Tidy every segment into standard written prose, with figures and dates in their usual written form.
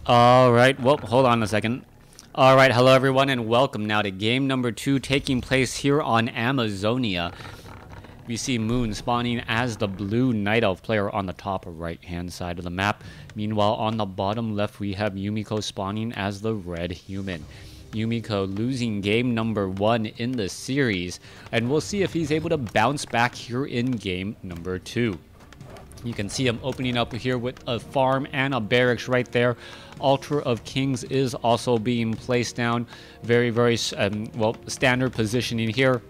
Alright, well, hold on a second. Alright, hello everyone and welcome now to game number 2 taking place here on Amazonia. We see Moon spawning as the blue Night Elf player on the top right hand side of the map. Meanwhile, on the bottom left we have Yumiko spawning as the red human. Yumiko losing game number 1 in the series, and we'll see if he's able to bounce back here in game number 2. You can see him opening up here with a farm and a barracks right there. Altar of Kings is also being placed down. Very, well, standard positioning here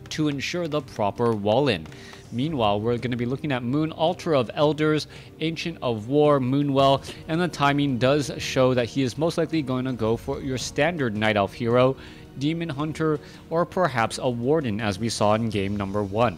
to ensure the proper wall-in. Meanwhile, we're going to be looking at Moon, Altar of Elders, Ancient of War, Moonwell, and the timing does show that he is most likely going to go for your standard Night Elf hero, Demon Hunter, or perhaps a Warden as we saw in game number 1.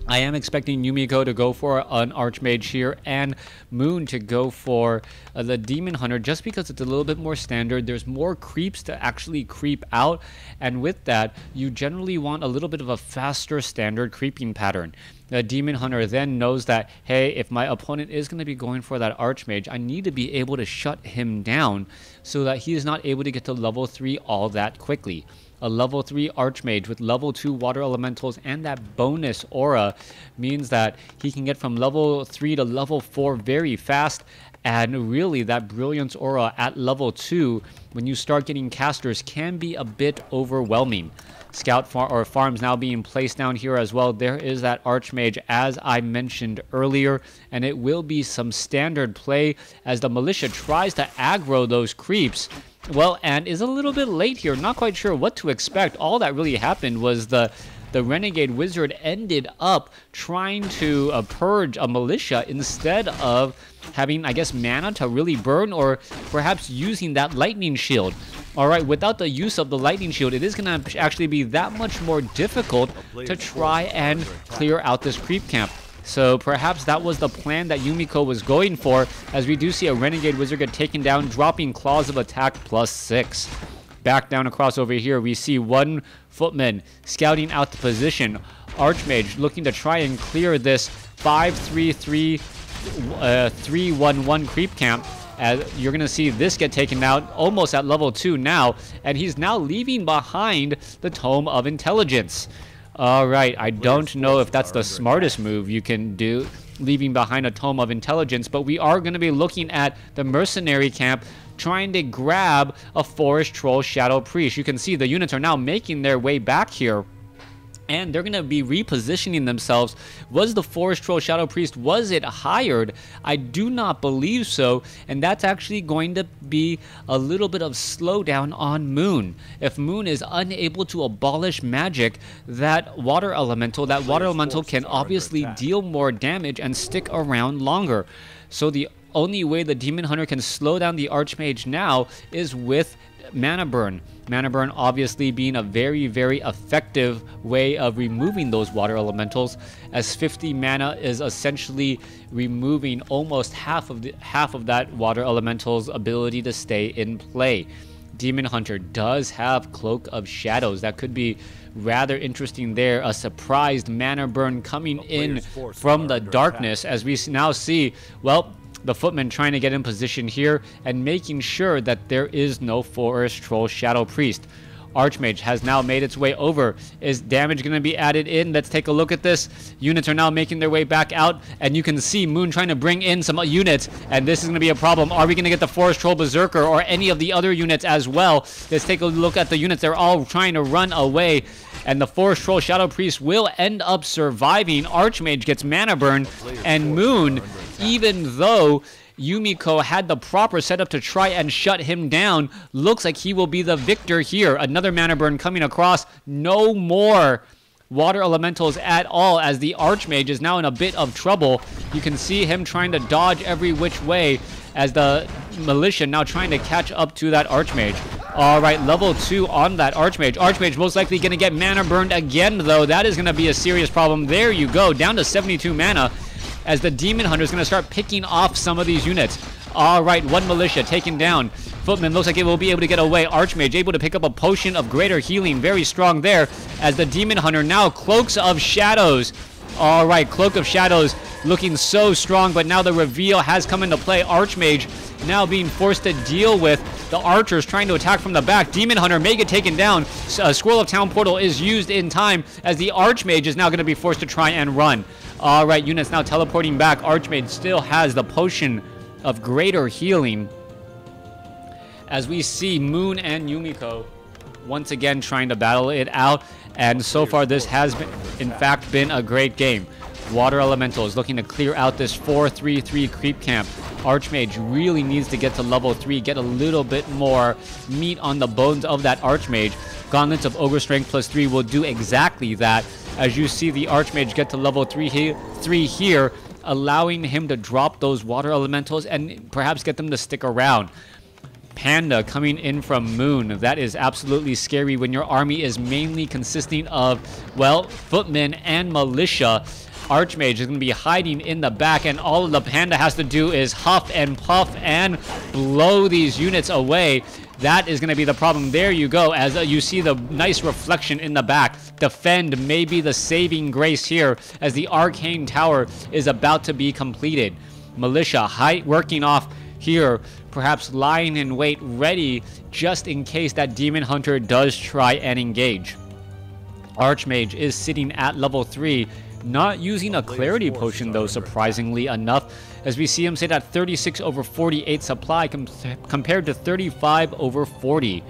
I am expecting Yumiko to go for an Archmage here and Moon to go for the Demon Hunter just because it's a little bit more standard. There's more creeps to actually creep out, and with that, you generally want a little bit of a faster standard creeping pattern. The Demon Hunter then knows that, hey, if my opponent is going to be going for that Archmage, I need to be able to shut him down so that he is not able to get to level 3 all that quickly. A level 3 Archmage with level 2 Water Elementals and that bonus aura means that he can get from level 3 to level 4 very fast, and really that Brilliance aura at level 2 when you start getting casters can be a bit overwhelming. Scout farms now being placed down here as well. There is that Archmage as I mentioned earlier, and it will be some standard play as the militia tries to aggro those creeps. Well, and is a little bit late here. Not quite sure what to expect. All that really happened was the Renegade Wizard ended up trying to purge a militia instead of having, I guess, mana to really burn, or perhaps using that lightning shield. Alright, without the use of the lightning shield, it is going to actually be that much more difficult to try and clear out this creep camp. So perhaps that was the plan that Yumiko was going for, as we do see a Renegade Wizard get taken down, dropping Claws of Attack +6. Back down across over here, we see one Footman scouting out the position. Archmage looking to try and clear this 5-3-3 3-1-1 creep camp. As you're going to see this get taken out almost at level 2 now, and he's now leaving behind the Tome of Intelligence. Alright, I don't know if that's the smartest move you can do, leaving behind a Tome of Intelligence, but we are going to be looking at the mercenary camp trying to grab a Forest Troll Shadow Priest. You can see the units are now making their way back here, and they're going to be repositioning themselves. Was the Forest Troll Shadow Priest, was it hired? I do not believe so, and that's actually going to be a little bit of slowdown on Moon. If Moon is unable to abolish magic, that Water Elemental can obviously deal more damage and stick around longer. So the only way the Demon Hunter can slow down the Archmage now is with Mana Burn. Mana Burn obviously being a very, very effective way of removing those Water Elementals, as 50 mana is essentially removing almost half of that Water Elemental's ability to stay in play. Demon Hunter does have Cloak of Shadows. That could be rather interesting there. A surprised Mana Burn coming in from the darkness, as we now see, well, the Footman trying to get in position here and making sure that there is no Forest Troll Shadow Priest. Archmage has now made its way over. Is damage going to be added in? Let's take a look at this. Units are now making their way back out, and you can see Moon trying to bring in some units, and this is going to be a problem. Are we going to get the Forest Troll Berserker or any of the other units as well? Let's take a look at the units. They're all trying to run away, and the Forest Troll Shadow Priest will end up surviving. Archmage gets Mana Burn, and Moon, even though Yumiko had the proper setup to try and shut him down, looks like he will be the victor here. Another Mana Burn coming across. No more Water Elementals at all, as the Archmage is now in a bit of trouble. You can see him trying to dodge every which way as the militia now trying to catch up to that Archmage. Alright, level 2 on that Archmage. Archmage most likely going to get Mana Burned again, though. That is going to be a serious problem. There you go, down to 72 mana, as the Demon Hunter is going to start picking off some of these units. Alright, one militia taken down. Footman looks like it will be able to get away. Archmage able to pick up a potion of greater healing. Very strong there, as the Demon Hunter now Cloaks of Shadows All right, Cloak of Shadows looking so strong, but now the reveal has come into play. Archmage now being forced to deal with the archers trying to attack from the back. Demon Hunter may get taken down. Scroll of Town Portal is used in time as the Archmage is now going to be forced to try and run. All right, units now teleporting back. Archmage still has the potion of greater healing, as we see Moon and Yumiko once again trying to battle it out. And so far this has been, in fact, been a great game. Water Elemental is looking to clear out this 4-3-3 creep camp. Archmage really needs to get to level 3, get a little bit more meat on the bones of that Archmage. Gauntlets of Ogre Strength +3 will do exactly that, as you see the Archmage get to level 3 here, allowing him to drop those Water Elementals and perhaps get them to stick around. Panda coming in from Moon. That is absolutely scary when your army is mainly consisting of, well, footmen and militia. Archmage is going to be hiding in the back, and all the Panda has to do is huff and puff and blow these units away. That is going to be the problem. There you go, as you see the nice reflection in the back. Defend may be the saving grace here, as the Arcane Tower is about to be completed. Militia working off here, perhaps lying in wait, ready just in case that Demon Hunter does try and engage. Archmage is sitting at level 3, not using a Clarity Potion though, surprisingly enough, as we see him sit at 36/48 supply compared to 35/40.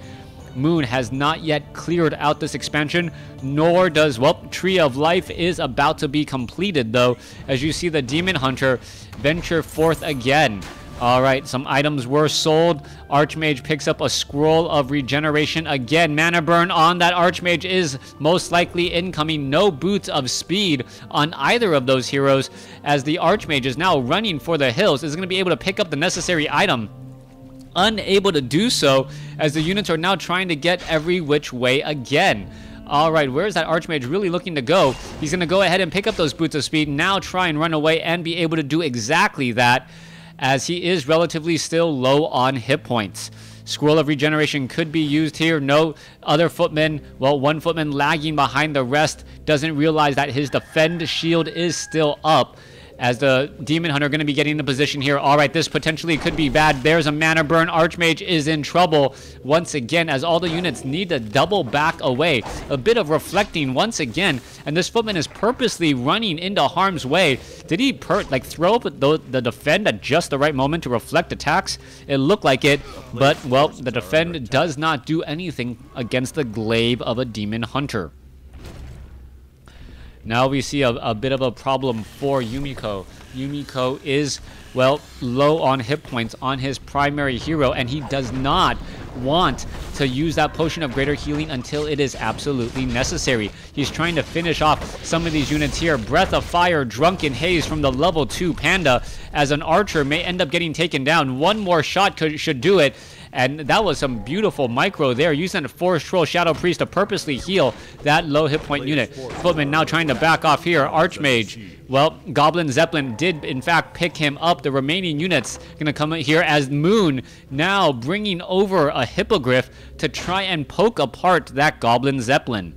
Moon has not yet cleared out this expansion, nor does, well, Tree of Life is about to be completed though, as you see the Demon Hunter venture forth again. Alright, some items were sold. Archmage picks up a Scroll of Regeneration. Again, mana burn on that Archmage is most likely incoming. No Boots of Speed on either of those heroes, as the Archmage is now running for the hills. Is going to be able to pick up the necessary item. Unable to do so, as the units are now trying to get every which way again. Alright, where's that Archmage really looking to go? He's going to go ahead and pick up those Boots of Speed, now try and run away and be able to do exactly that, as he is relatively still low on hit points. Scroll of Regeneration could be used here. No other footman, well, one footman lagging behind the rest, doesn't realize that his defend shield is still up, as the Demon Hunter going to be getting in the position here. All right, this potentially could be bad. There's a mana burn. Archmage is in trouble once again, as all the units need to double back away. A bit of reflecting once again, and this footman is purposely running into harm's way. Did he throw up the defend at just the right moment to reflect attacks? It looked like it, but, well, the defend does not do anything against the glaive of a Demon Hunter. Now we see a bit of a problem for Yumiko. Yumiko is, well, low on hit points on his primary hero, and he does not want to use that potion of greater healing until it is absolutely necessary. He's trying to finish off some of these units here. Breath of Fire, Drunken Haze from the level 2 Panda, as an archer may end up getting taken down. One more shot should do it. And that was some beautiful micro there, using a Forest Troll Shadow Priest to purposely heal that low hit point unit. Footman now trying to back off here. Archmage, well, Goblin Zeppelin did in fact pick him up. The remaining units going to come in here, as Moon now bringing over a Hippogriff to try and poke apart that Goblin Zeppelin.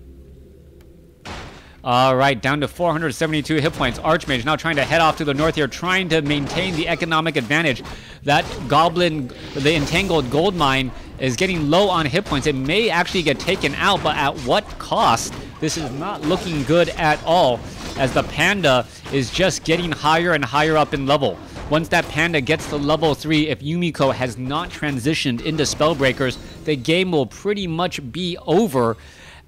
Alright, down to 472 hit points. Archmage now trying to head off to the north here, trying to maintain the economic advantage. That Goblin, the Entangled Gold Mine, is getting low on hit points. It may actually get taken out, but at what cost? This is not looking good at all, as the Panda is just getting higher and higher up in level. Once that Panda gets to level 3, if Yumiko has not transitioned into Spellbreakers, the game will pretty much be over,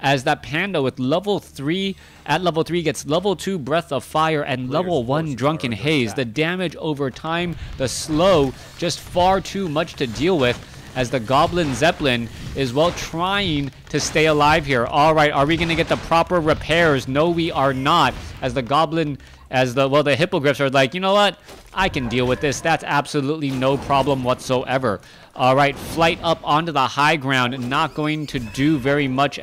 as that Panda with level 3, at level 3 gets level 2 Breath of Fire and level 1 Drunken Haze. The damage over time, the slow, just far too much to deal with, as the Goblin Zeppelin is, well, trying to stay alive here. Alright, are we going to get the proper repairs? No, we are not, as the Goblin, the Hippogriffs are like, you know what? I can deal with this. That's absolutely no problem whatsoever. Alright, flight up onto the high ground, not going to do very much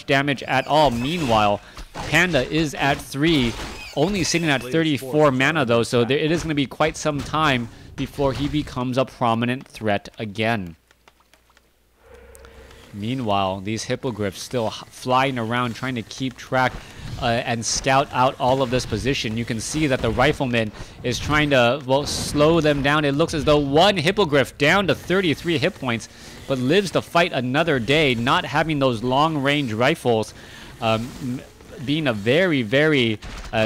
damage at all. Meanwhile, Panda is at 3, only sitting at 34 mana though, so it is going to be quite some time before he becomes a prominent threat again. Meanwhile, these Hippogriffs still flying around trying to keep track and scout out all of this position. You can see that the rifleman is trying to, well, slow them down. It looks as though one hippogriff down to 33 hit points, but lives to fight another day, not having those long-range rifles being a very, very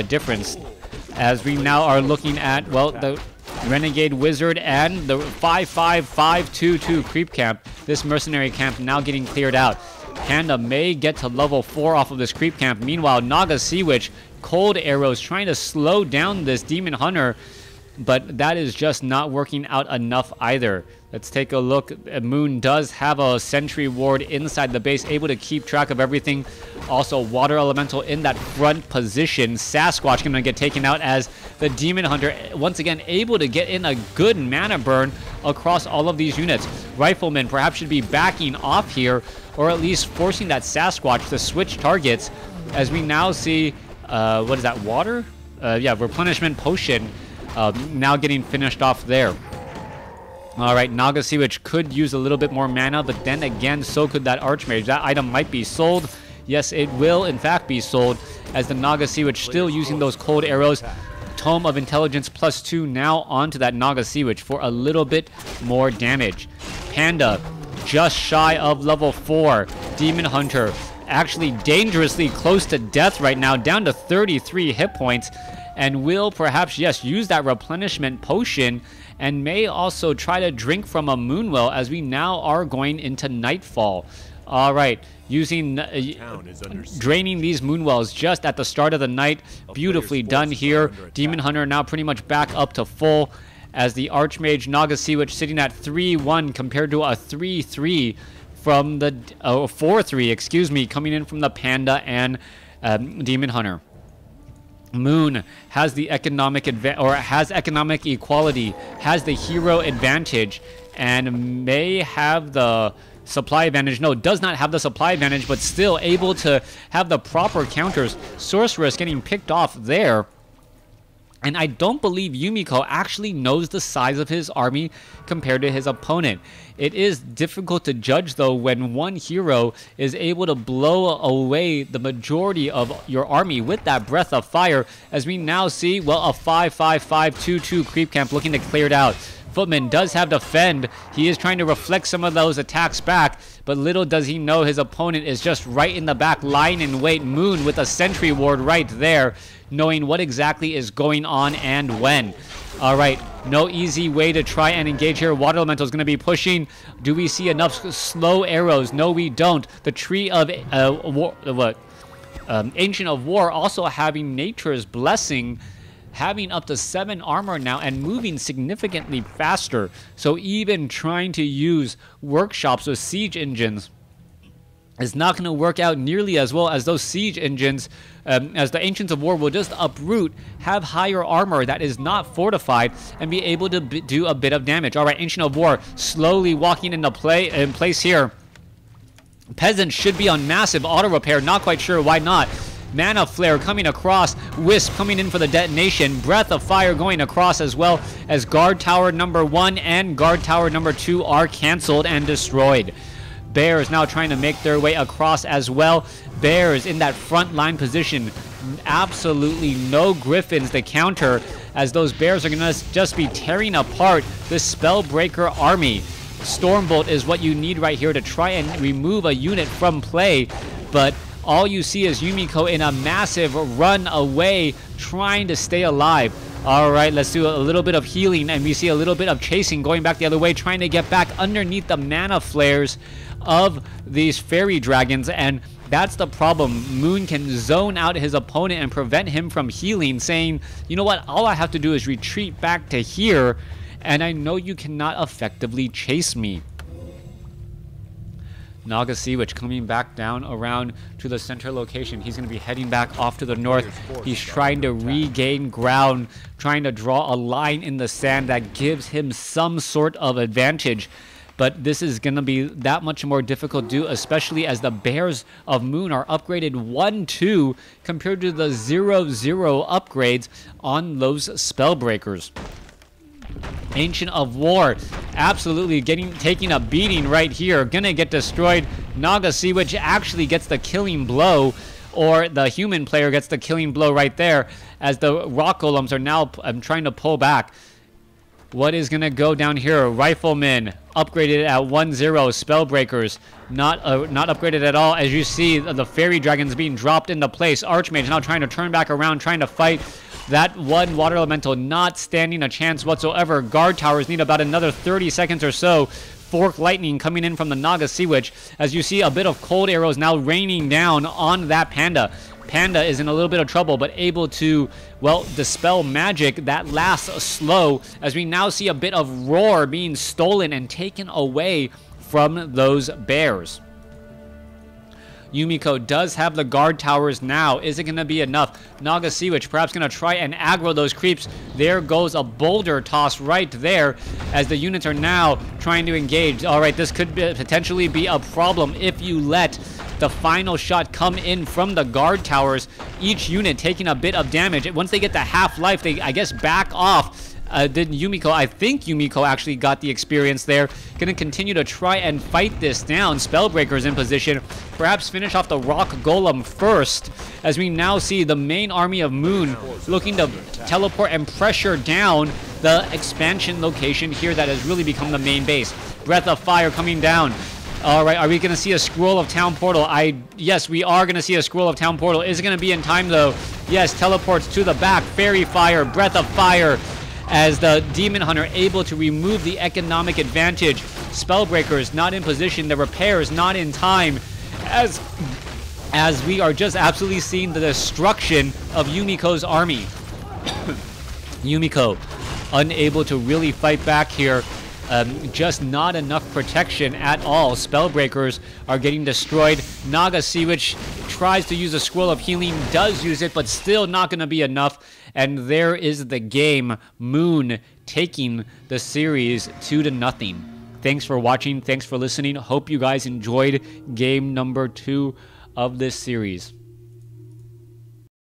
difference. As we now are looking at, well, the Renegade Wizard and the 55522 creep camp. This mercenary camp now getting cleared out. Panda may get to level 4 off of this creep camp. Meanwhile, Naga Sea Witch, cold arrows trying to slow down this Demon Hunter, but that is just not working out enough either. Let's take a look. Moon does have a sentry ward inside the base, able to keep track of everything. Also, Water Elemental in that front position. Sasquatch going to get taken out as the Demon Hunter, once again, able to get in a good mana burn across all of these units. Rifleman perhaps should be backing off here, or at least forcing that Sasquatch to switch targets, as we now see, what is that, water? Yeah, replenishment potion now getting finished off there. Alright, Naga Sea Witch could use a little bit more mana, but then again, so could that Archmage. That item might be sold. Yes, it will in fact be sold, as the Naga Sea Witch still using those cold arrows. Tome of Intelligence +2 now onto that Naga Sea Witch for a little bit more damage. Panda just shy of level 4. Demon Hunter actually dangerously close to death right now, down to 33 hit points, and will perhaps, yes, use that replenishment potion, and may also try to drink from a Moonwell, as we now are going into Nightfall. All right, using draining these Moonwells just at the start of the night. Beautifully done here. Demon Hunter now pretty much back up to full, as the Archmage Naga Sea Witch sitting at 3-1 compared to a 3-3 from the 4-3, excuse me, coming in from the Panda and Demon Hunter. Moon has the economic has economic equality, has the hero advantage, and may have the supply advantage. No, does not have the supply advantage, but still able to have the proper counters. Sorceress getting picked off there. And I don't believe Yumiko actually knows the size of his army compared to his opponent. It is difficult to judge, though, when one hero is able to blow away the majority of your army with that Breath of Fire, as we now see, well, a 5-5-5-2-2 creep camp looking to clear it out. Footman does have defend. He is trying to reflect some of those attacks back, but little does he know his opponent is just right in the back, lying in wait. Moon with a sentry ward right there, knowing what exactly is going on and when. All right, no easy way to try and engage here. Water Elemental is going to be pushing. Do we see enough slow arrows? No, we don't. The Tree of Ancient of War also having Nature's Blessing, having up to 7 armor now and moving significantly faster. So even trying to use workshops with siege engines is not going to work out nearly as well, as those siege engines, as the Ancients of War will just uproot, have higher armor that is not fortified, and be able to do a bit of damage. All right, Ancient of War slowly walking into place here. Peasants should be on massive auto repair. Not quite sure why not. Mana Flare coming across. Wisp coming in for the detonation. Breath of Fire going across, as well as Guard Tower number 1 and Guard Tower number 2 are canceled and destroyed. Bears now trying to make their way across as well. Bears in that front line position. Absolutely no Griffins to counter, as those Bears are going to just be tearing apart the Spellbreaker army. Stormbolt is what you need right here to try and remove a unit from play, but all you see is Yumiko in a massive run away, trying to stay alive. All right, let's do a little bit of healing, and we see a little bit of chasing, going back the other way, trying to get back underneath the mana flares of these fairy dragons, and that's the problem. Moon can zone out his opponent and prevent him from healing, saying, you know what, all I have to do is retreat back to here, and I know you cannot effectively chase me. Naga Sea Witch coming back down around to the center location. He's going to be heading back off to the north. He's trying to regain ground, trying to draw a line in the sand that gives him some sort of advantage. But this is going to be that much more difficult to do, especially as the Bears of Moon are upgraded 1-2 compared to the 0-0 upgrades on those Spellbreakers. Ancient of War absolutely taking a beating right here. Gonna get destroyed. Naga Sea Witch actually gets the killing blow. or the human player gets the killing blow right there as the rock golems are now trying to pull back. What is going to go down here? Riflemen upgraded at 1-0. Spellbreakers not upgraded at all. As you see, the fairy dragons being dropped into place. Archmage now trying to turn back around, trying to fight that one water elemental, not standing a chance whatsoever. Guard towers need about another 30 seconds or so. Fork lightning coming in from the Naga Sea Witch. As you see, a bit of cold arrows now raining down on that panda. Panda is in a little bit of trouble, but able to, well, dispel magic that lasts slow, as we now see a bit of roar being stolen and taken away from those bears. Yumiko does have the guard towers now. Is it going to be enough? Naga Sea Witch perhaps going to try and aggro those creeps. There goes a boulder toss right there as the units are now trying to engage. All right, this could potentially be a problem if you let the final shot come in from the guard towers. Each unit taking a bit of damage. Once they get to half-life, they, I guess, back off. I think Yumiko actually got the experience there. Going to continue to try and fight this down. Spellbreakers in position. Perhaps finish off the rock golem first, as we now see the main army of Moon looking to teleport and pressure down the expansion location here that has really become the main base. Breath of Fire coming down. All right, are we going to see a Scroll of Town Portal? Yes, we are going to see a Scroll of Town Portal. Is it going to be in time, though? Yes, teleports to the back. Fairy Fire, Breath of Fire, as the Demon Hunter able to remove the economic advantage. Spellbreakers not in position. The repairs not in time. As we are just absolutely seeing the destruction of Yumiko's army. Yumiko unable to really fight back here. Just not enough protection at all. Spellbreakers are getting destroyed. Naga Sea Witch tries to use a Scroll of Healing, does use it, but still not going to be enough. And there is the game. Moon taking the series 2-0. Thanks for watching. Thanks for listening. Hope you guys enjoyed game number 2 of this series.